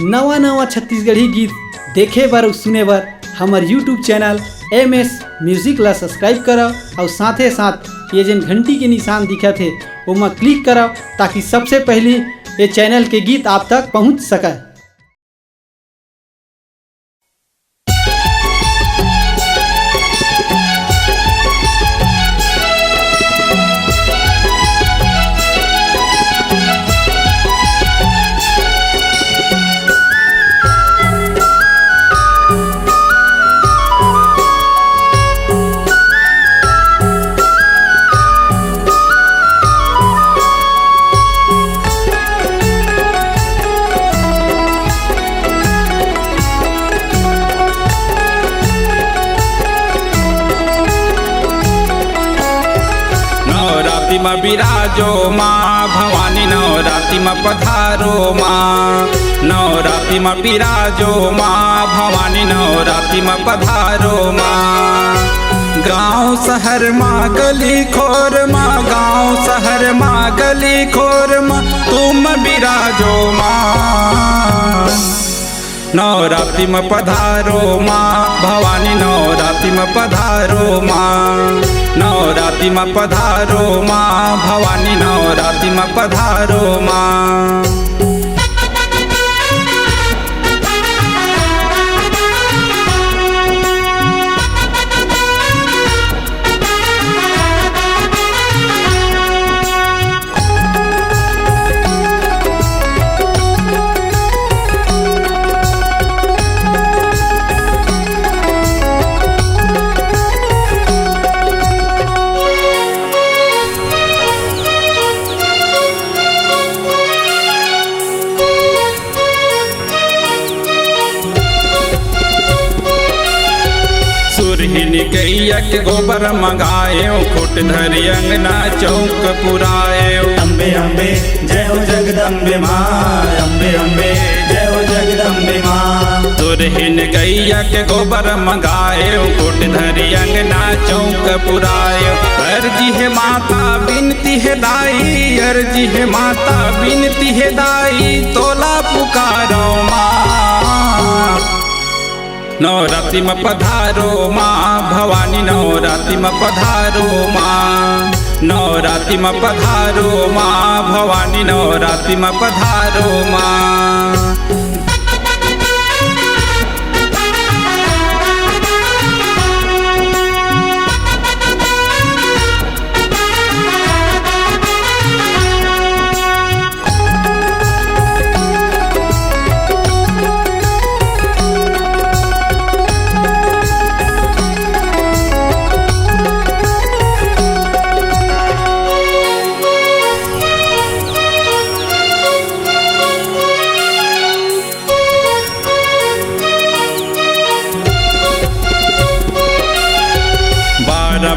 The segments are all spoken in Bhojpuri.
नवा नवा छत्तीसगढ़ी गीत देखे बर और सुने बर हमार यूट्यूब चैनल MS म्यूजिक ला सब्सक्राइब करो और साथे साथ ये जन घंटी के निशान दिखा थे वो क्लिक करो ताकि सबसे पहले ये चैनल के गीत आप तक पहुंच सके। में बिराजो माँ भवानी नवरात्रि में पधारो माँ। नवरात्रि में बिराजो माँ भवानी नवरात्रि में पधारो माँ। गाँव शहर माँ गली खोर माँ, गाँव शहर माँ गली खोर माँ तुम बिराजो माँ। नवरात्रि में पधारो माँ भवानी नवरात्रि में पधारो माँ। नवरात्रि में पधारो माँ भवानी नवरात्रि में पधारो माँ। गैया के गोबर मंगाए खुट धरी अंगना चौक पुराए। अम्बे अम्बे जय हो जगदम्बे माँ, अम्बे अम्बे जय हो जगदम्बे माँ। तुरहिन गैया के गोबर मंगाए खुट धरी अंगना चौक पुराए। अर्जी है माता बिनती है दाई, अर्जी है माता बिनती है दाई तोला पुकारो माँ। नवरात्रि में पधारो माँ भवानी नवरात्रि में पधारो माँ। नवरात्रि में पधारो माँ भवानी नवरात्रि में पधारो माँ।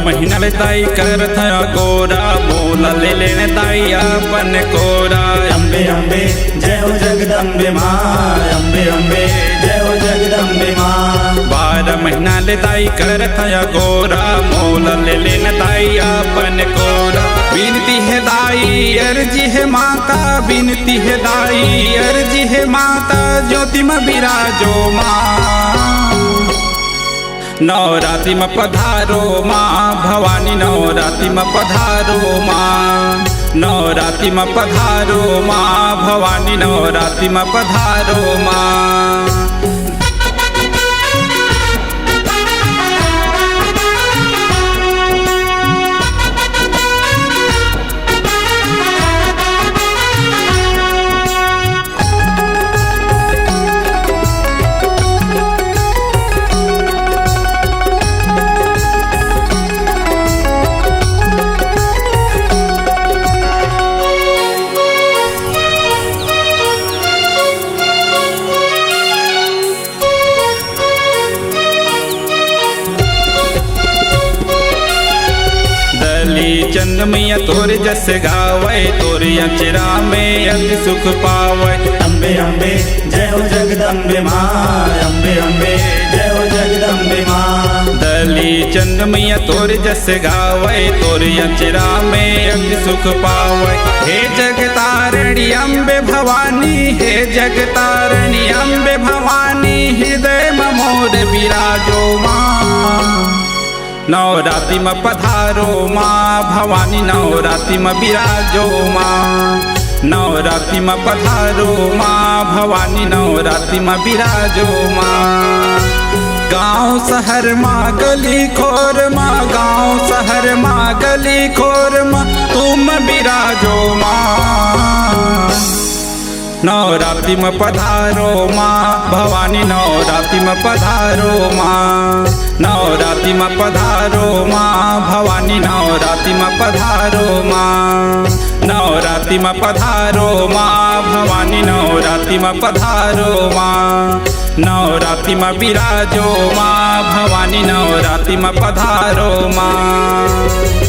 महीना ले ताई करत गोरा बोला ले लेने ताई अपन कोरा। अम्बे अम्बे जय हो जगदम्बे माँ, अम्बे अम्बे जय हो जगदम्बे माँ। 12 महीना ले ताई करत गोरा बोला ले लेने ताई अपन कोरा। बिनती है दाई अर्जी है माता, बिनती है दाई अर्जी है माता ज्योति में बिराजो माँ। नवरात्रि में पधारो माँ भवानी नवरात्रि में पधारो माँ। नवरात्रि में पधारो माँ भवानी नवरात्रि में पधारो माँ। चंद मैया तोर जस गावे तोर अचरा में अति सुख पावे। अम्बे अम्बे जय हो जगदम्बे माँ, अम्बे अम्बे जय हो जगदम्बे माँ। दली चंद मैया तोर जस गावे तोर अचरा में अति सुख पावे। हे जगतारण जगतारणी अम्बे भवानी हे जगतारणी अम्बे भवानी हृदय मोर विराजो माँ नवरात्रि में पधारो माँ भवानी नवरात्रि में विराजो माँ नवरात्रि में पधारो माँ भवानी नवरात्रि में विराजो माँ गाँव शहर माँ गली खोर माँ गाँव शहर माँ गली खोर माँ तुम विराजो माँ नवरात्रि में पधारो माँ भवानी नवरात्रि में पधारो माँ नवरात्रि में पधारो माँ भवानी नवरात्रि में पधारो माँ नवरात्रि में पधारो माँ भवानी नवरात्रि में पधारो माँ नवरात्रि में विराजो माँ भवानी नवरात्रि में पधारो माँ।